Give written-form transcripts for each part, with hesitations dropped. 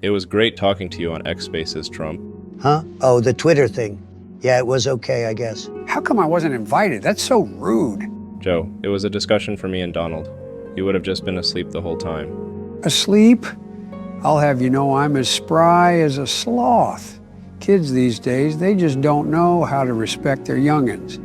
It was great talking to you on X Spaces, Trump. Huh? Oh, the Twitter thing. Yeah, it was okay, I guess. How come I wasn't invited? That's so rude. Joe, it was a discussion for me and Donald. You would have just been asleep the whole time. Asleep? I'll have you know I'm as spry as a sloth. Kids these days, they just don't know how to respect their youngins.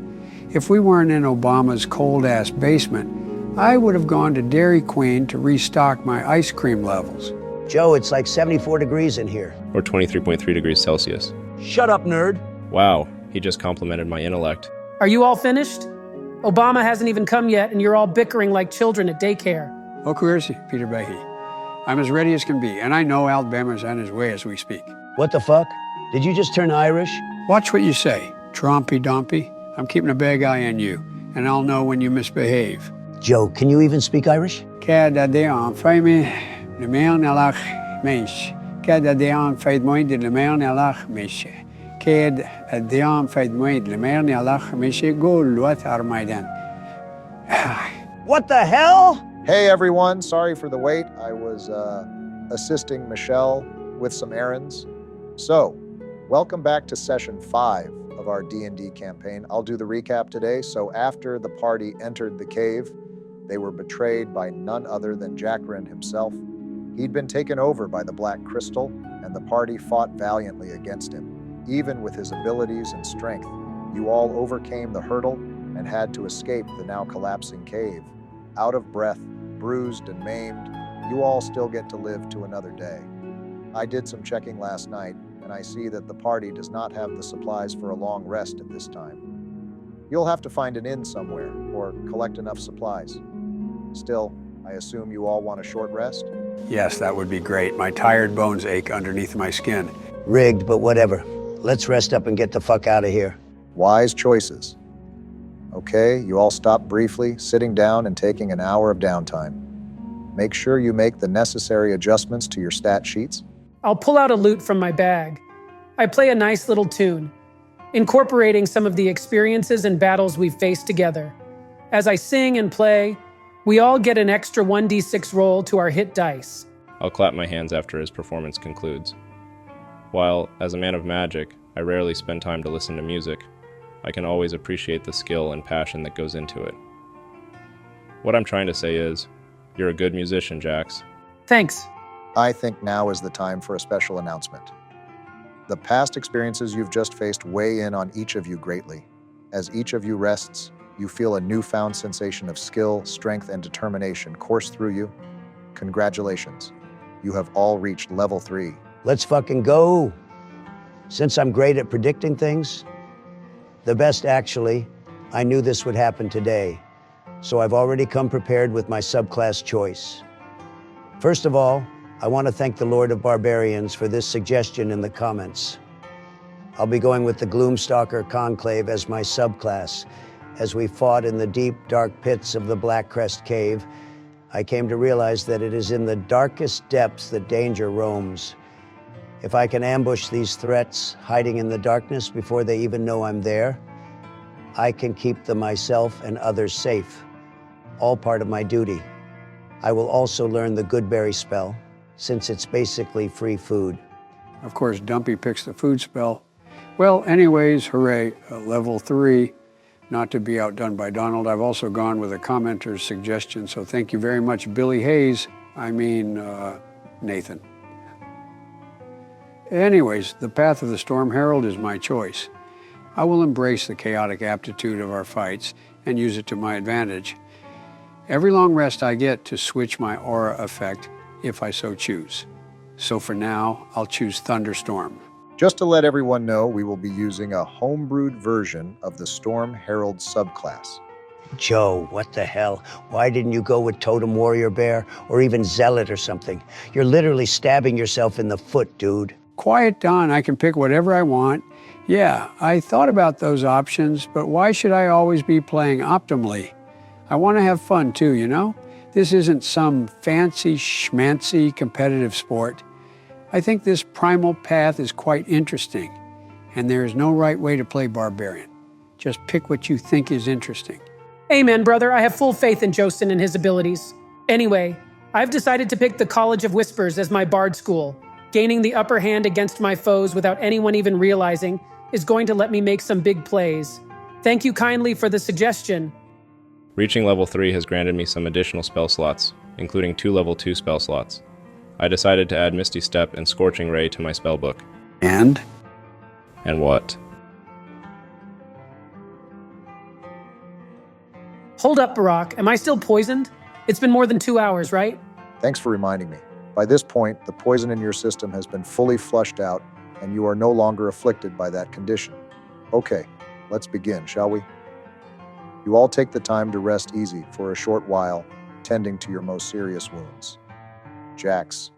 If we weren't in Obama's cold-ass basement, I would have gone to Dairy Queen to restock my ice cream levels. Joe, it's like 74 degrees in here. Or 23.3 degrees Celsius. Shut up, nerd. Wow, he just complimented my intellect. Are you all finished? Obama hasn't even come yet, and you're all bickering like children at daycare. Okursi, Peter Behe. I'm as ready as can be, and I know Alabama's on his way as we speak. What the fuck? Did you just turn Irish? Watch what you say, Trompy Dompy. I'm keeping a big eye on you, and I'll know when you misbehave. Joe, can you even speak Irish? Cada day on Friday, the man alach mesh. Cada day on Friday morning, the man alach mesh. Cada day on Friday morning, the man alach mesh. Go what are my then? What the hell? Hey everyone, sorry for the wait. I was assisting Michelle with some errands. So, welcome back to session 5 of our D&D campaign. I'll do the recap today. So after the party entered the cave, they were betrayed by none other than Jackarin himself. He'd been taken over by the Black Crystal, and the party fought valiantly against him. Even with his abilities and strength, you all overcame the hurdle and had to escape the now collapsing cave. Out of breath, bruised and maimed, you all still get to live to another day. I did some checking last night, and I see that the party does not have the supplies for a long rest at this time. You'll have to find an inn somewhere, or collect enough supplies. Still, I assume you all want a short rest? Yes, that would be great. My tired bones ache underneath my skin. Rigged, but whatever. Let's rest up and get the fuck out of here. Wise choices. Okay, you all stop briefly, sitting down and taking an hour of downtime. Make sure you make the necessary adjustments to your stat sheets. I'll pull out a lute from my bag. I play a nice little tune, incorporating some of the experiences and battles we've faced together. As I sing and play, we all get an extra 1d6 roll to our hit dice. I'll clap my hands after his performance concludes. While, as a man of magic, I rarely spend time to listen to music, I can always appreciate the skill and passion that goes into it. What I'm trying to say is, you're a good musician, Jax. Thanks. I think now is the time for a special announcement. The past experiences you've just faced weigh in on each of you greatly. As each of you rests, you feel a newfound sensation of skill, strength, and determination course through you. Congratulations. You have all reached level 3. Let's fucking go. Since I'm great at predicting things, the best actually, I knew this would happen today. So I've already come prepared with my subclass choice. First of all, I want to thank the Lord of Barbarians for this suggestion in the comments. I'll be going with the Gloomstalker Conclave as my subclass. As we fought in the deep, dark pits of the Black Crest Cave, I came to realize that it is in the darkest depths that danger roams. If I can ambush these threats hiding in the darkness before they even know I'm there, I can keep them myself and others safe. All part of my duty. I will also learn the Goodberry spell, since it's basically free food. Of course, Dumpy picks the food spell. Well, anyways, hooray, level 3. Not to be outdone by Donald, I've also gone with a commenter's suggestion, so thank you very much, Billy Hayes. Nathan. Anyways, the Path of the Storm Herald is my choice. I will embrace the chaotic aptitude of our fights and use it to my advantage. Every long rest I get to switch my aura effect if I so choose. So for now, I'll choose Thunderstorm. Just to let everyone know, we will be using a homebrewed version of the Storm Herald subclass. Joe, what the hell? Why didn't you go with Totem Warrior Bear or even Zealot or something? You're literally stabbing yourself in the foot, dude. Quiet Dawn, I can pick whatever I want. Yeah, I thought about those options, but why should I always be playing optimally? I want to have fun too, you know? This isn't some fancy schmancy competitive sport. I think this primal path is quite interesting, and there is no right way to play Barbarian. Just pick what you think is interesting. Amen, brother. I have full faith in Joesten and his abilities. Anyway, I've decided to pick the College of Whispers as my bard school. Gaining the upper hand against my foes without anyone even realizing is going to let me make some big plays. Thank you kindly for the suggestion. Reaching level 3 has granted me some additional spell slots, including 2 level 2 spell slots. I decided to add Misty Step and Scorching Ray to my spellbook. And? And what? Hold up, Barack. Am I still poisoned? It's been more than 2 hours, right? Thanks for reminding me. By this point, the poison in your system has been fully flushed out, and you are no longer afflicted by that condition. Okay, let's begin, shall we? You all take the time to rest easy for a short while, tending to your most serious wounds. Jax,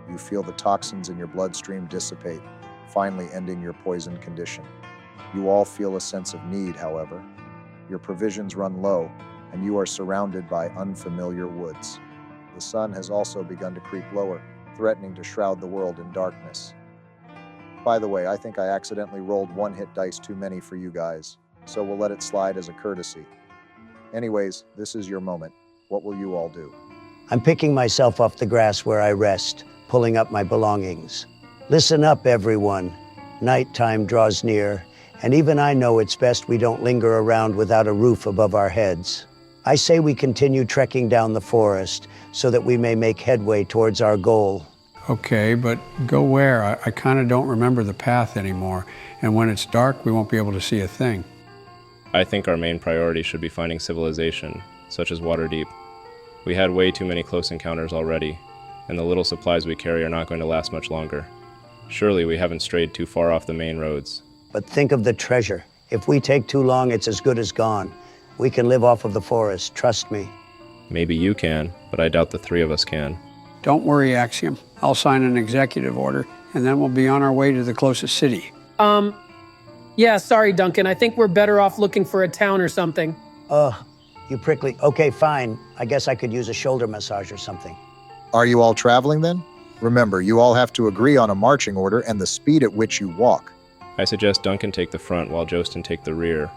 you feel the toxins in your bloodstream dissipate, finally ending your poison condition. You all feel a sense of need, however. Your provisions run low, and you are surrounded by unfamiliar woods. The sun has also begun to creep lower, threatening to shroud the world in darkness. By the way, I think I accidentally rolled 1 hit dice too many for you guys, so we'll let it slide as a courtesy. Anyways, this is your moment. What will you all do? I'm picking myself off the grass where I rest, pulling up my belongings. Listen up, everyone. Nighttime draws near, and even I know it's best we don't linger around without a roof above our heads. I say we continue trekking down the forest so that we may make headway towards our goal. Okay, but go where? I kind of don't remember the path anymore. And when it's dark, we won't be able to see a thing. I think our main priority should be finding civilization, such as Waterdeep. We had way too many close encounters already, and the little supplies we carry are not going to last much longer. Surely we haven't strayed too far off the main roads. But think of the treasure. If we take too long, it's as good as gone. We can live off of the forest, trust me. Maybe you can, but I doubt the 3 of us can. Don't worry, Axium. I'll sign an executive order, and then we'll be on our way to the closest city. Yeah, sorry, Duncan. I think we're better off looking for a town or something. You prickly. Okay, fine. I guess I could use a shoulder massage or something. Are you all traveling then? Remember, you all have to agree on a marching order and the speed at which you walk. I suggest Duncan take the front while Joesten take the rear.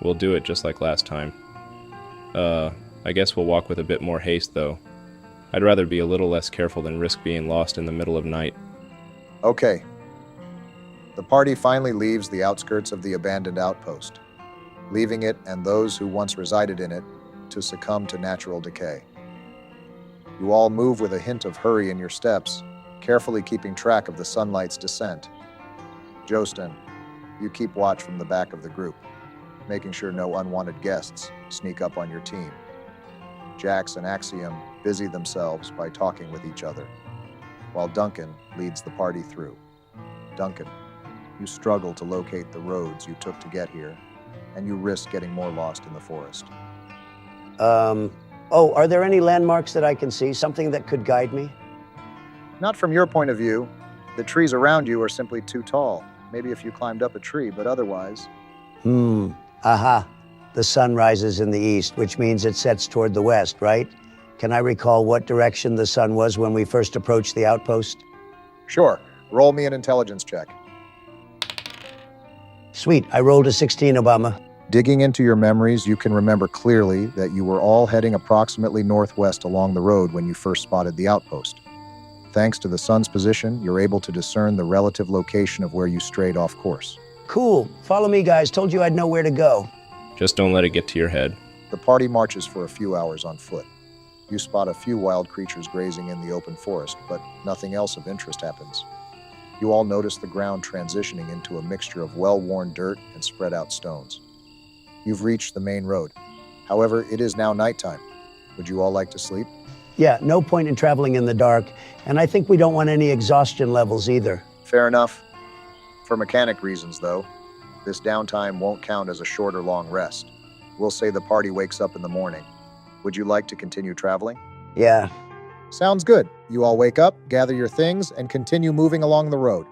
We'll do it just like last time. I guess we'll walk with a bit more haste, though. I'd rather be a little less careful than risk being lost in the middle of night. Okay. The party finally leaves the outskirts of the abandoned outpost, leaving it and those who once resided in it to succumb to natural decay. You all move with a hint of hurry in your steps, carefully keeping track of the sunlight's descent. Joesten, you keep watch from the back of the group, making sure no unwanted guests sneak up on your team. Jax and Axium busy themselves by talking with each other, while Duncan leads the party through. Duncan, you struggle to locate the roads you took to get here, and you risk getting more lost in the forest. Are there any landmarks that I can see? Something that could guide me? Not from your point of view. The trees around you are simply too tall. Maybe if you climbed up a tree, but otherwise... Aha. The sun rises in the east, which means it sets toward the west, right? Can I recall what direction the sun was when we first approached the outpost? Sure. Roll me an intelligence check. Sweet. I rolled a 16, Obama. Digging into your memories, you can remember clearly that you were all heading approximately northwest along the road when you first spotted the outpost. Thanks to the sun's position, you're able to discern the relative location of where you strayed off course. Cool. Follow me, guys. Told you I'd know where to go. Just don't let it get to your head. The party marches for a few hours on foot. You spot a few wild creatures grazing in the open forest, but nothing else of interest happens. You all notice the ground transitioning into a mixture of well-worn dirt and spread-out stones. You've reached the main road. However, it is now nighttime. Would you all like to sleep? Yeah, no point in traveling in the dark, and I think we don't want any exhaustion levels either. Fair enough. For mechanic reasons, though, this downtime won't count as a short or long rest. We'll say the party wakes up in the morning. Would you like to continue traveling? Yeah. Sounds good. You all wake up, gather your things, and continue moving along the road.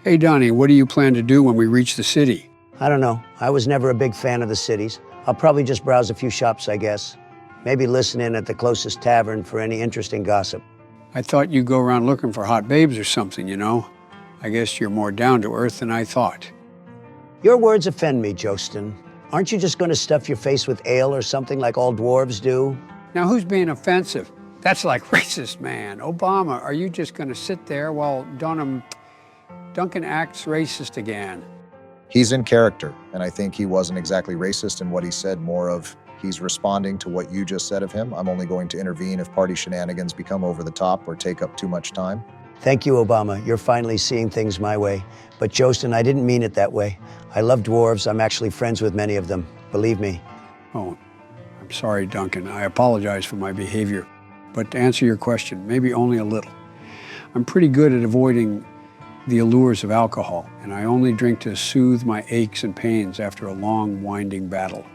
Hey, Donnie, what do you plan to do when we reach the city? I don't know. I was never a big fan of the cities. I'll probably just browse a few shops, I guess. Maybe listen in at the closest tavern for any interesting gossip. I thought you'd go around looking for hot babes or something, you know? I guess you're more down to earth than I thought. Your words offend me, Joesten. Aren't you just going to stuff your face with ale or something like all dwarves do? Now, who's being offensive? That's like racist, man. Obama, are you just going to sit there while Duncan acts racist again? He's in character, and I think he wasn't exactly racist in what he said, more of he's responding to what you just said of him. I'm only going to intervene if party shenanigans become over the top or take up too much time. Thank you, Obama. You're finally seeing things my way. But Joesten, I didn't mean it that way. I love dwarves. I'm actually friends with many of them. Believe me. Oh, I'm sorry, Duncan. I apologize for my behavior. But to answer your question, maybe only a little. I'm pretty good at avoiding the allures of alcohol, and I only drink to soothe my aches and pains after a long, winding battle.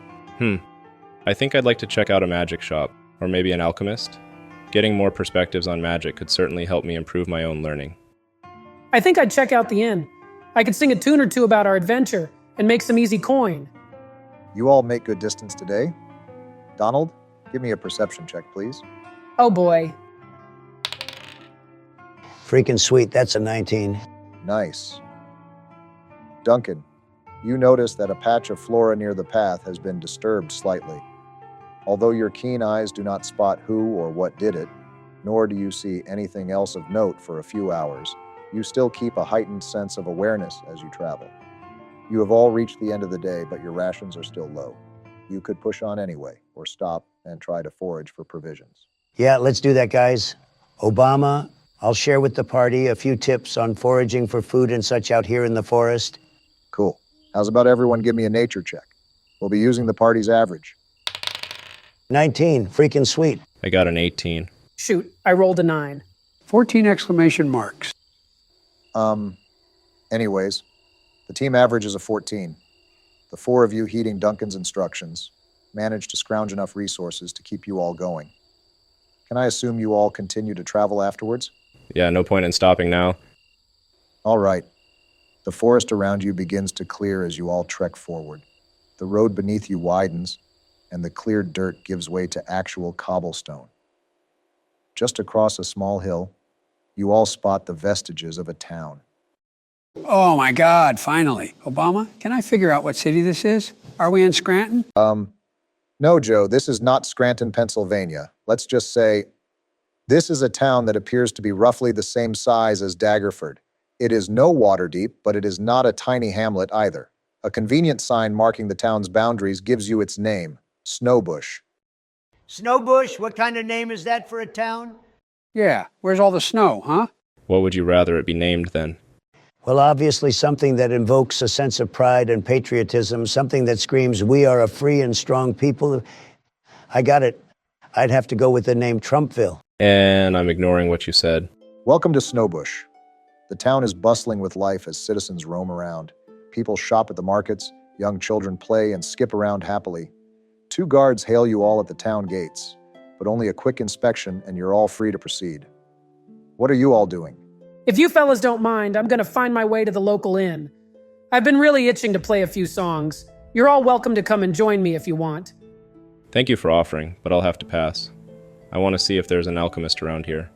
I think I'd like to check out a magic shop, or maybe an alchemist. Getting more perspectives on magic could certainly help me improve my own learning. I think I'd check out the inn. I could sing a tune or two about our adventure and make some easy coin. You all make good distance today. Donald, give me a perception check, please. Oh boy. Freaking sweet. That's a 19. Nice. Duncan, you notice that a patch of flora near the path has been disturbed slightly. Although your keen eyes do not spot who or what did it, nor do you see anything else of note for a few hours, you still keep a heightened sense of awareness as you travel. You have all reached the end of the day, but your rations are still low. You could push on anyway, or stop and try to forage for provisions. Yeah, let's do that, guys. Obama, I'll share with the party a few tips on foraging for food and such out here in the forest. Cool. How's about everyone give me a nature check? We'll be using the party's average. 19. Freaking sweet. I got an 18. Shoot, I rolled a 9. 14 exclamation marks. Anyways, the team average is a 14. The four of you, heeding Duncan's instructions, managed to scrounge enough resources to keep you all going. Can I assume you all continue to travel afterwards? Yeah, no point in stopping now. All right. The forest around you begins to clear as you all trek forward. The road beneath you widens, and the cleared dirt gives way to actual cobblestone. Just across a small hill, you all spot the vestiges of a town. Oh my God, finally. Obama, can I figure out what city this is? Are we in Scranton? No, Joe, this is not Scranton, Pennsylvania. Let's just say this is a town that appears to be roughly the same size as Daggerford. It is no Waterdeep, but it is not a tiny hamlet either. A convenient sign marking the town's boundaries gives you its name, Snowbush. Snowbush? What kind of name is that for a town? Yeah, where's all the snow, huh? What would you rather it be named then? Well, obviously something that invokes a sense of pride and patriotism, something that screams, we are a free and strong people. I got it. I'd have to go with the name Trumpville. And I'm ignoring what you said. Welcome to Snowbush. The town is bustling with life as citizens roam around. People shop at the markets, young children play and skip around happily. 2 guards hail you all at the town gates, but only a quick inspection and you're all free to proceed. What are you all doing? If you fellas don't mind, I'm gonna find my way to the local inn. I've been really itching to play a few songs. You're all welcome to come and join me if you want. Thank you for offering, but I'll have to pass. I want to see if there's an alchemist around here.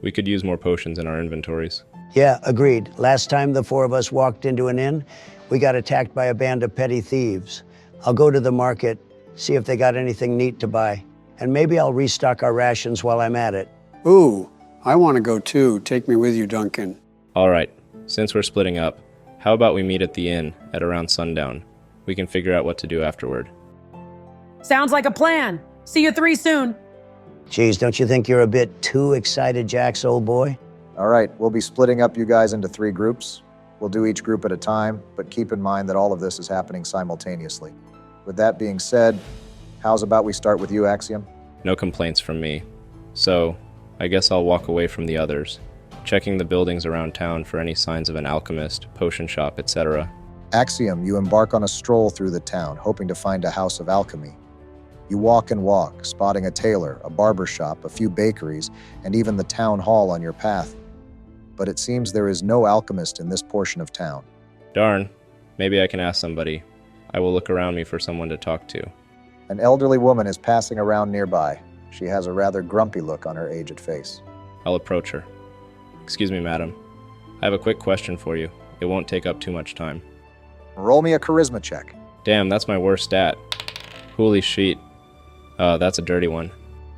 We could use more potions in our inventories. Yeah, agreed. Last time the 4 of us walked into an inn, we got attacked by a band of petty thieves. I'll go to the market, see if they got anything neat to buy. And maybe I'll restock our rations while I'm at it. Ooh, I want to go too. Take me with you, Duncan. All right, since we're splitting up, how about we meet at the inn at around sundown? We can figure out what to do afterward. Sounds like a plan. See you 3 soon. Geez, don't you think you're a bit too excited, Jax, old boy? All right, we'll be splitting up you guys into 3 groups. We'll do each group at a time, but keep in mind that all of this is happening simultaneously. With that being said, how's about we start with you, Axium? No complaints from me. So, I guess I'll walk away from the others, checking the buildings around town for any signs of an alchemist, potion shop, etc. Axiom, you embark on a stroll through the town, hoping to find a house of alchemy. You walk and walk, spotting a tailor, a barber shop, a few bakeries, and even the town hall on your path. But it seems there is no alchemist in this portion of town. Darn, maybe I can ask somebody. I will look around me for someone to talk to. An elderly woman is passing around nearby. She has a rather grumpy look on her aged face. I'll approach her. Excuse me, madam. I have a quick question for you. It won't take up too much time. Roll me a charisma check. Damn, that's my worst stat. Holy shit. That's a dirty one.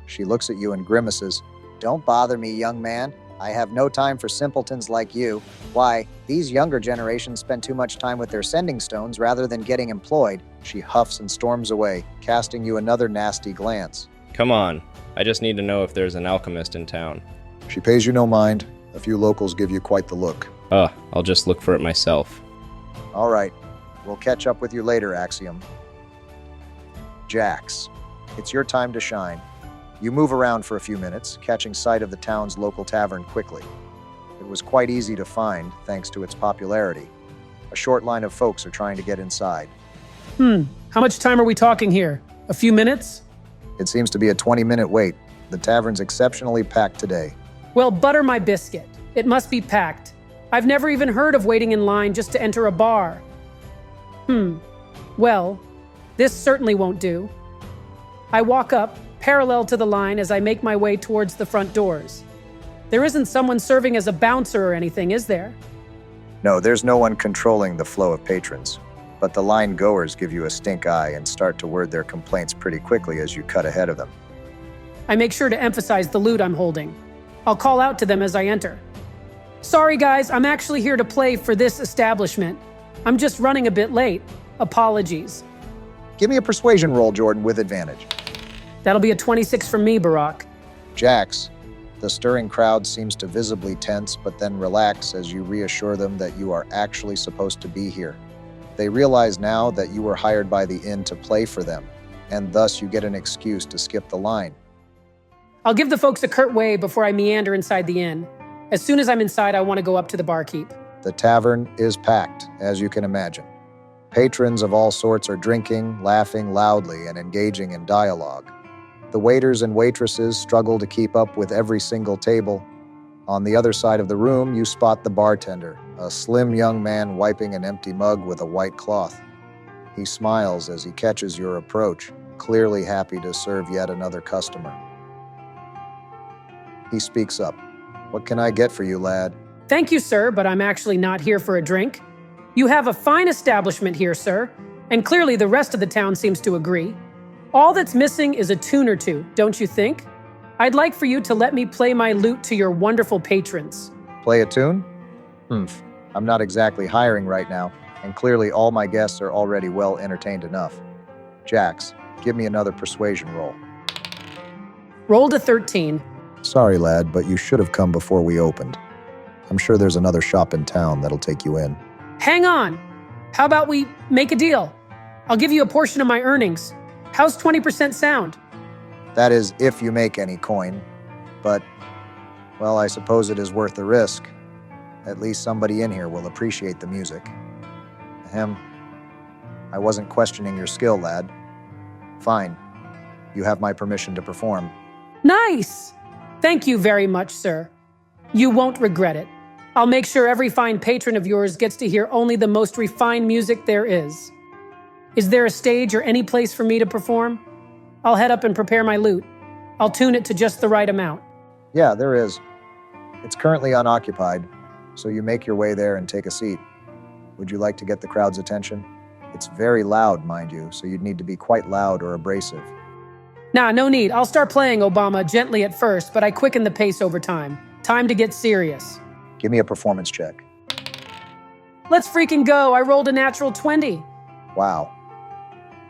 She looks at you and grimaces. Don't bother me, young man. I have no time for simpletons like you. Why, these younger generations spend too much time with their sending stones rather than getting employed. She huffs and storms away, casting you another nasty glance. Come on, I just need to know if there's an alchemist in town. She pays you no mind. A few locals give you quite the look. I'll just look for it myself. All right, we'll catch up with you later, Axium. Jax, it's your time to shine. You move around for a few minutes, catching sight of the town's local tavern quickly. It was quite easy to find, thanks to its popularity. A short line of folks are trying to get inside. How much time are we talking here? A few minutes? It seems to be a 20-minute wait. The tavern's exceptionally packed today. Well, butter my biscuit. It must be packed. I've never even heard of waiting in line just to enter a bar. Well, this certainly won't do. I walk up, parallel to the line as I make my way towards the front doors. There isn't someone serving as a bouncer or anything, is there? No, there's no one controlling the flow of patrons. But the line goers give you a stink eye and start to word their complaints pretty quickly as you cut ahead of them. I make sure to emphasize the loot I'm holding. I'll call out to them as I enter. Sorry guys, I'm actually here to play for this establishment. I'm just running a bit late. Apologies. Give me a persuasion roll, Jordan, with advantage. That'll be a 26 from me, Barack. Jax, the stirring crowd seems to visibly tense, but then relax as you reassure them that you are actually supposed to be here. They realize now that you were hired by the inn to play for them, and thus you get an excuse to skip the line. I'll give the folks a curt wave before I meander inside the inn. As soon as I'm inside, I want to go up to the barkeep. The tavern is packed, as you can imagine. Patrons of all sorts are drinking, laughing loudly, and engaging in dialogue. The waiters and waitresses struggle to keep up with every single table. On the other side of the room, you spot the bartender, a slim young man wiping an empty mug with a white cloth. He smiles as he catches your approach, clearly happy to serve yet another customer. He speaks up. What can I get for you, lad? Thank you, sir, but I'm actually not here for a drink. You have a fine establishment here, sir, and clearly the rest of the town seems to agree. All that's missing is a tune or two, don't you think? I'd like for you to let me play my lute to your wonderful patrons. Play a tune? I'm not exactly hiring right now, and clearly all my guests are already well entertained enough. Jax, give me another persuasion roll. Rolled a 13. Sorry, lad, but you should have come before we opened. I'm sure there's another shop in town that'll take you in. Hang on. How about we make a deal? I'll give you a portion of my earnings. How's 20% sound? That is, if you make any coin. But, well, I suppose it is worth the risk. At least somebody in here will appreciate the music. Ahem. I wasn't questioning your skill, lad. Fine. You have my permission to perform. Nice! Thank you very much, sir. You won't regret it. I'll make sure every fine patron of yours gets to hear only the most refined music there is. Is there a stage or any place for me to perform? I'll head up and prepare my lute. I'll tune it to just the right amount. Yeah, there is. It's currently unoccupied, so you make your way there and take a seat. Would you like to get the crowd's attention? It's very loud, mind you, so you'd need to be quite loud or abrasive. Nah, no need. I'll start playing Obama gently at first, but I quicken the pace over time. Time to get serious. Give me a performance check. Let's freaking go. I rolled a natural 20. Wow.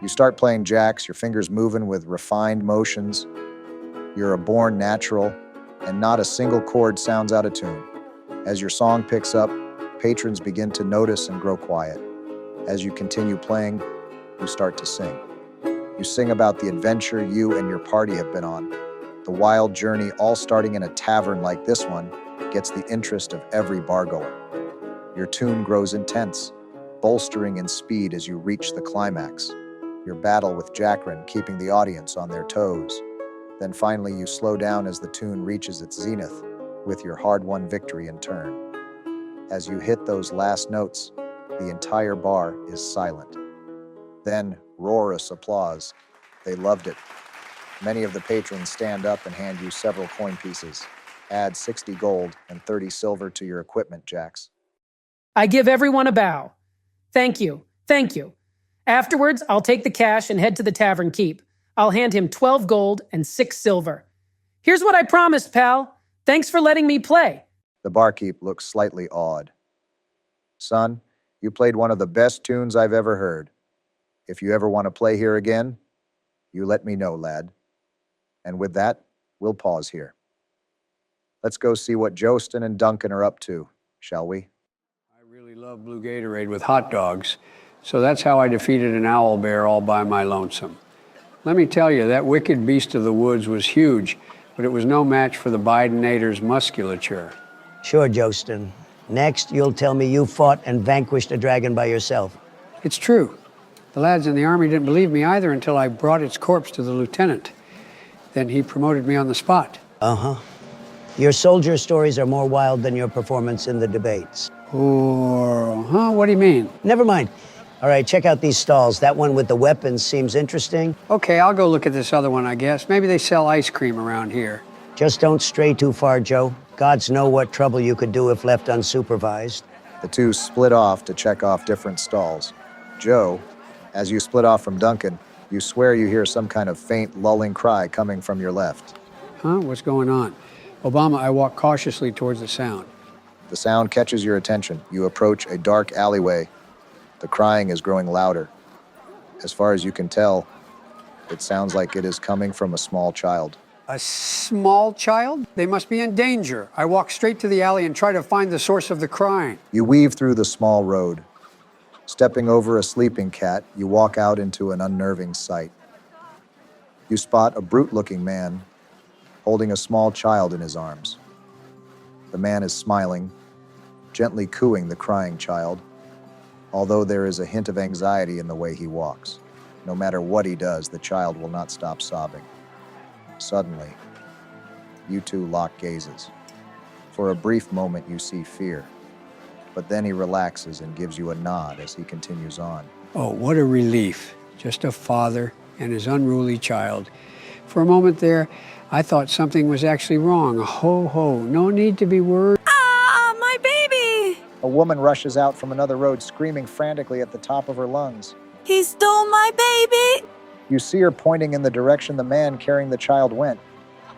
You start playing jacks, your fingers moving with refined motions. You're a born natural, and not a single chord sounds out of tune. As your song picks up, patrons begin to notice and grow quiet. As you continue playing, you start to sing. You sing about the adventure you and your party have been on. The wild journey, all starting in a tavern like this one, gets the interest of every bargoer. Your tune grows intense, bolstering in speed as you reach the climax. Your battle with Jacrin keeping the audience on their toes. Then finally you slow down as the tune reaches its zenith, with your hard-won victory in turn. As you hit those last notes, the entire bar is silent. Then, roarous applause. They loved it. Many of the patrons stand up and hand you several coin pieces. Add 60 gold and 30 silver to your equipment, Jax. I give everyone a bow. Thank you. Thank you. Afterwards, I'll take the cash and head to the tavern keep. I'll hand him 12 gold and 6 silver. Here's what I promised, pal. Thanks for letting me play. The barkeep looks slightly awed. Son, you played one of the best tunes I've ever heard. If you ever want to play here again, you let me know, lad. And with that, we'll pause here. Let's go see what Joesten and Duncan are up to, shall we? I really love blue Gatorade with hot dogs, so that's how I defeated an owl bear all by my lonesome. Let me tell you, that wicked beast of the woods was huge, but it was no match for the Bidenator's musculature. Sure, Joesten. Next, you'll tell me you fought and vanquished a dragon by yourself. It's true. The lads in the army didn't believe me either until I brought its corpse to the lieutenant. Then he promoted me on the spot. Uh-huh. Your soldier stories are more wild than your performance in the debates. Or, huh? What do you mean? Never mind. All right, check out these stalls. That one with the weapons seems interesting. Okay, I'll go look at this other one, I guess. Maybe they sell ice cream around here. Just don't stray too far, Joe. Gods know what trouble you could do if left unsupervised. The two split off to check off different stalls. Joe, as you split off from Duncan, you swear you hear some kind of faint, lulling cry coming from your left. Huh? What's going on? Obama, I walk cautiously towards the sound. The sound catches your attention. You approach a dark alleyway. The crying is growing louder. As far as you can tell, it sounds like it is coming from a small child. A small child? They must be in danger. I walk straight to the alley and try to find the source of the crying. You weave through the small road. Stepping over a sleeping cat, you walk out into an unnerving sight. You spot a brute-looking man holding a small child in his arms. The man is smiling, gently cooing the crying child, although there is a hint of anxiety in the way he walks. No matter what he does, the child will not stop sobbing. Suddenly, you two lock gazes. For a brief moment, you see fear, but then he relaxes and gives you a nod as he continues on. Oh, what a relief. Just a father and his unruly child. For a moment there, I thought something was actually wrong. Ho, ho, no need to be worried. Ah, my baby! A woman rushes out from another road, screaming frantically at the top of her lungs. He stole my baby! You see her pointing in the direction the man carrying the child went.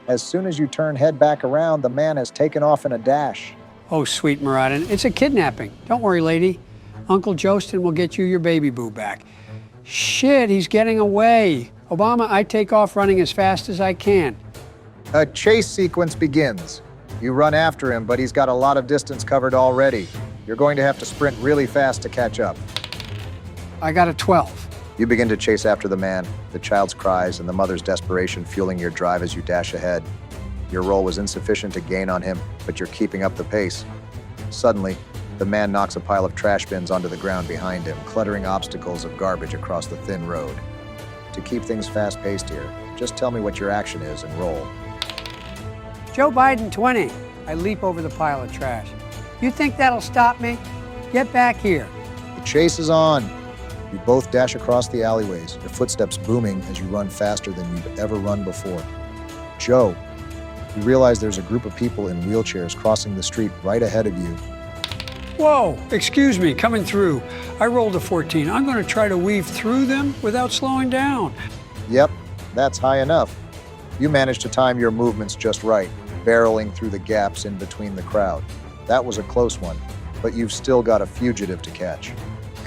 As soon as you turn head back around, the man has taken off in a dash. Oh, sweet Muradin, it's a kidnapping. Don't worry, lady. Uncle Joesten will get you your baby boo back. Shit, he's getting away. Obama, I take off running as fast as I can. A chase sequence begins. You run after him, but he's got a lot of distance covered already. You're going to have to sprint really fast to catch up. I got a 12. You begin to chase after the man, the child's cries and the mother's desperation fueling your drive as you dash ahead. Your roll was insufficient to gain on him, but you're keeping up the pace. Suddenly, the man knocks a pile of trash bins onto the ground behind him, cluttering obstacles of garbage across the thin road. To keep things fast-paced here, just tell me what your action is and roll. Joe Biden, 20. I leap over the pile of trash. You think that'll stop me? Get back here. The chase is on. You both dash across the alleyways, your footsteps booming as you run faster than you've ever run before. Joe, you realize there's a group of people in wheelchairs crossing the street right ahead of you. Whoa, excuse me, coming through. I rolled a 14. I'm going to try to weave through them without slowing down. Yep, that's high enough. You managed to time your movements just right, barreling through the gaps in between the crowd. That was a close one, but you've still got a fugitive to catch.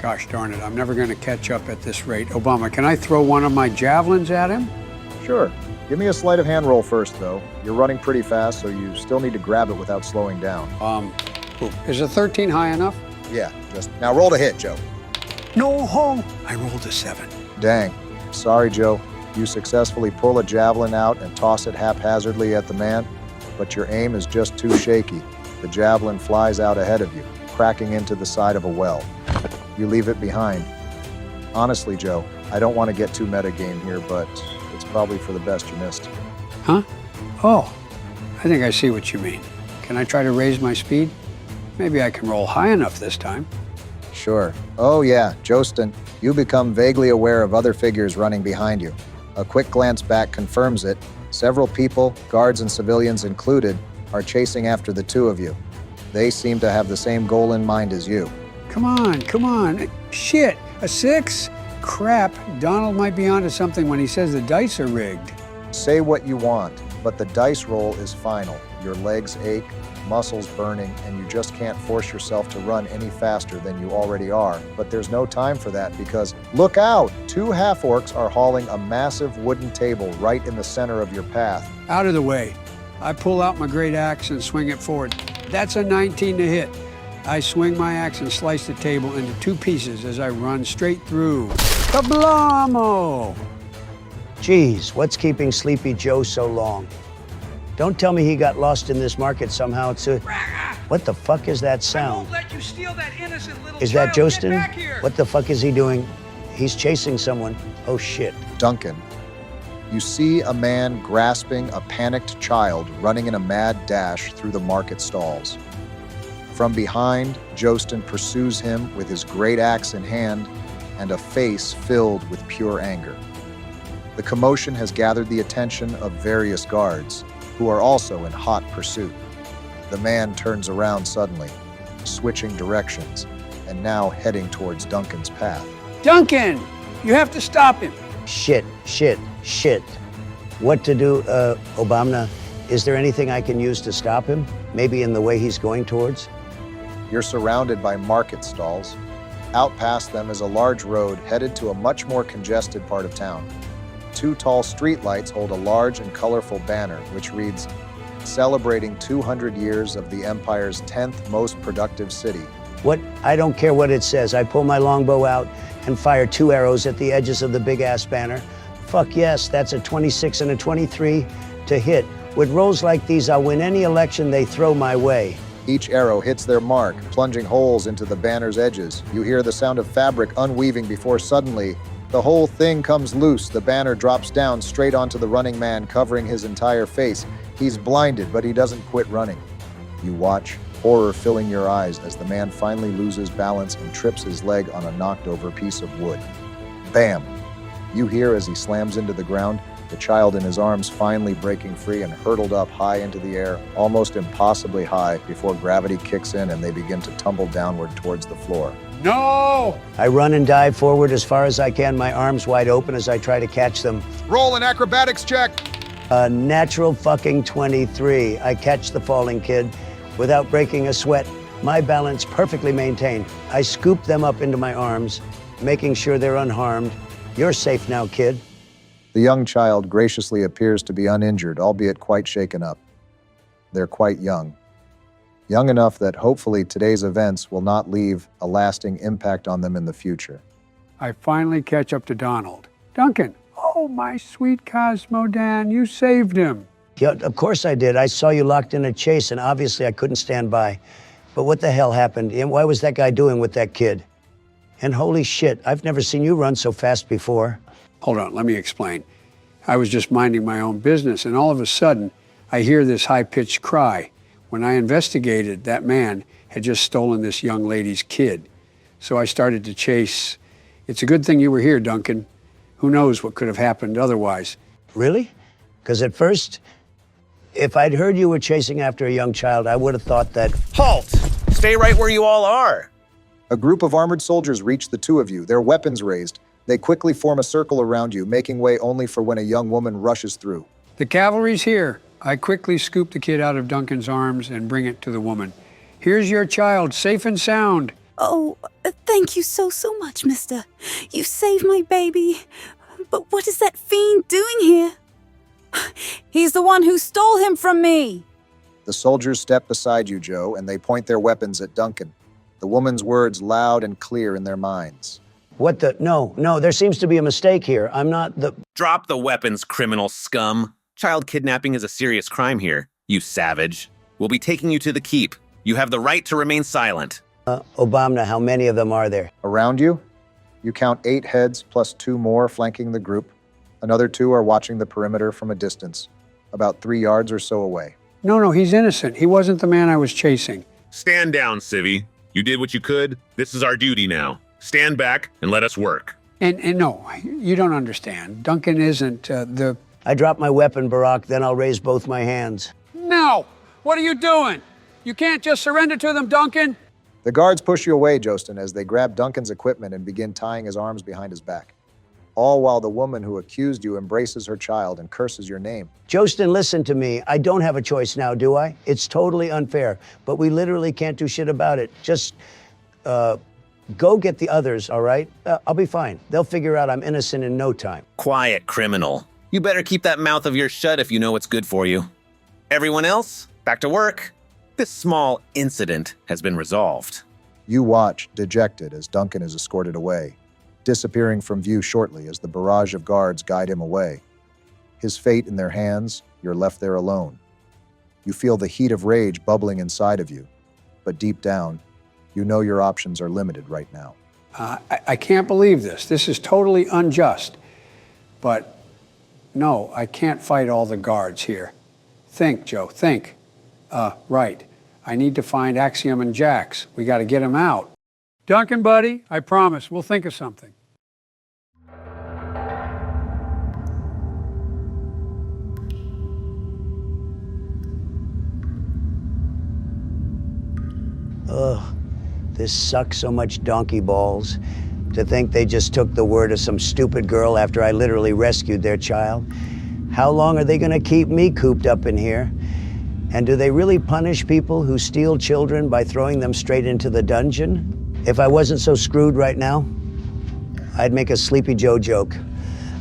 Gosh darn it, I'm never going to catch up at this rate. Obama, can I throw one of my javelins at him? Sure. Give me a sleight of hand roll first, though. You're running pretty fast, so you still need to grab it without slowing down. Is a 13 high enough? Yeah, just now roll to hit, Joe. No, ho! I rolled a 7. Dang. Sorry, Joe. You successfully pull a javelin out and toss it haphazardly at the man, but your aim is just too shaky. The javelin flies out ahead of you, cracking into the side of a well. You leave it behind. Honestly, Joe, I don't want to get too metagame here, but it's probably for the best you missed. Huh? Oh, I think I see what you mean. Can I try to raise my speed? Maybe I can roll high enough this time. Sure. Oh yeah, Joesten, you become vaguely aware of other figures running behind you. A quick glance back confirms it. Several people, guards and civilians included, are chasing after the two of you. They seem to have the same goal in mind as you. Come on, come on. Shit, a 6? Crap, Donald might be onto something when he says the dice are rigged. Say what you want, But the dice roll is final. Your legs ache, muscles burning, and you just can't force yourself to run any faster than you already are. But there's no time for that because, look out! 2 half-orcs are hauling a massive wooden table right in the center of your path. Out of the way. I pull out my great axe and swing it forward. That's a 19 to hit. I swing my axe and slice the table into 2 pieces as I run straight through. Kablamo! Geez, what's keeping Sleepy Joe so long? Don't tell me he got lost in this market somehow. What the fuck is that sound? Let you steal that innocent little Is that child. Get Joesten? back here. What the fuck is he doing? He's chasing someone. Oh shit. Duncan, you see a man grasping a panicked child running in a mad dash through the market stalls. From behind, Joesten pursues him with his great axe in hand and a face filled with pure anger. The commotion has gathered the attention of various guards, who are also in hot pursuit. The man turns around suddenly, switching directions, and now heading towards Duncan's path. Duncan! You have to stop him. Shit. What to do, Obama? Is there anything I can use to stop him? Maybe in the way he's going towards? You're surrounded by market stalls. Out past them is a large road headed to a much more congested part of town. 2 tall streetlights hold a large and colorful banner which reads, "Celebrating 200 years of the Empire's 10th most productive city." What? I don't care what it says. I pull my longbow out and fire 2 arrows at the edges of the big-ass banner. Fuck yes, that's a 26 and a 23 to hit. With rolls like these, I'll win any election they throw my way. Each arrow hits their mark, plunging holes into the banner's edges. You hear the sound of fabric unweaving before suddenly, the whole thing comes loose. The banner drops down straight onto the running man, covering his entire face. He's blinded, but he doesn't quit running. You watch, horror filling your eyes as the man finally loses balance and trips his leg on a knocked-over piece of wood. Bam! You hear as he slams into the ground, the child in his arms finally breaking free and hurtled up high into the air, almost impossibly high, before gravity kicks in and they begin to tumble downward towards the floor. No! I run and dive forward as far as I can, my arms wide open as I try to catch them. Roll an acrobatics check! A natural fucking 23. I catch the falling kid without breaking a sweat, my balance perfectly maintained. I scoop them up into my arms, making sure they're unharmed. You're safe now, kid. The young child graciously appears to be uninjured, albeit quite shaken up. They're quite young. Young enough that hopefully today's events will not leave a lasting impact on them in the future. I finally catch up to Donald. Duncan, oh, my sweet Cosmodan, you saved him. Yeah, of course I did. I saw you locked in a chase, and obviously I couldn't stand by. But what the hell happened? And why was that guy doing with that kid? And holy shit, I've never seen you run so fast before. Hold on, let me explain. I was just minding my own business, and all of a sudden, I hear this high-pitched cry. When I investigated, that man had just stolen this young lady's kid. So I started to chase. It's a good thing you were here, Duncan. Who knows what could have happened otherwise? Really? Because at first, if I'd heard you were chasing after a young child, I would have thought that... Halt! Stay right where you all are. A group of armored soldiers reach the 2 of you, their weapons raised. They quickly form a circle around you, making way only for when a young woman rushes through. The cavalry's here. I quickly scoop the kid out of Duncan's arms and bring it to the woman. Here's your child, safe and sound. Oh, thank you so much, mister. You saved my baby. But what is that fiend doing here? He's the one who stole him from me. The soldiers step beside you, Joe, and they point their weapons at Duncan. The woman's words loud and clear in their minds. What the... No, there seems to be a mistake here. I'm not the... Drop the weapons, criminal scum. Child kidnapping is a serious crime here, you savage. We'll be taking you to the keep. You have the right to remain silent. Obama, how many of them are there? Around you, you count 8 heads plus 2 more flanking the group. Another 2 are watching the perimeter from a distance, about 3 yards or so away. No, he's innocent. He wasn't the man I was chasing. Stand down, Civvy. You did what you could. This is our duty now. Stand back and let us work. And no, you don't understand. Duncan isn't the... I drop my weapon, Barack, then I'll raise both my hands. No! What are you doing? You can't just surrender to them, Duncan. The guards push you away, Joesten, as they grab Duncan's equipment and begin tying his arms behind his back. all while the woman who accused you embraces her child and curses your name. Joesten, listen to me. I don't have a choice now, do I? It's totally unfair, but we literally can't do shit about it. Just go get the others, all right? I'll be fine. They'll figure out I'm innocent in no time. Quiet, criminal. You better keep that mouth of yours shut if you know what's good for you. Everyone else, back to work. This small incident has been resolved. You watch, dejected, as Duncan is escorted away, disappearing from view shortly as the barrage of guards guide him away. His fate in their hands, you're left there alone. You feel the heat of rage bubbling inside of you, but deep down, you know your options are limited right now. I can't believe this. This is totally unjust. But no, I can't fight all the guards here. Think, Joe, think. Right. I need to find Axium and Jax. We got to get them out. Duncan, buddy, I promise, we'll think of something. Ugh, this sucks so much donkey balls. To think they just took the word of some stupid girl after I literally rescued their child. How long are they gonna keep me cooped up in here? And do they really punish people who steal children by throwing them straight into the dungeon? If I wasn't so screwed right now, I'd make a Sleepy Joe joke.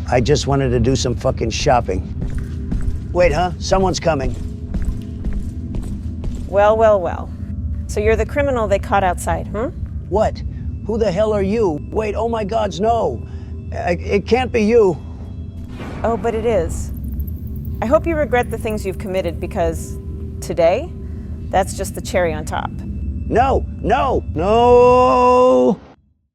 I just wanted to do some fucking shopping. Wait, huh? Someone's coming. Well, well, well. So you're the criminal they caught outside, huh? What? Who the hell are you? Wait, oh my gods, no. It can't be you. Oh, but it is. I hope you regret the things you've committed because today, that's just the cherry on top. No, no, no!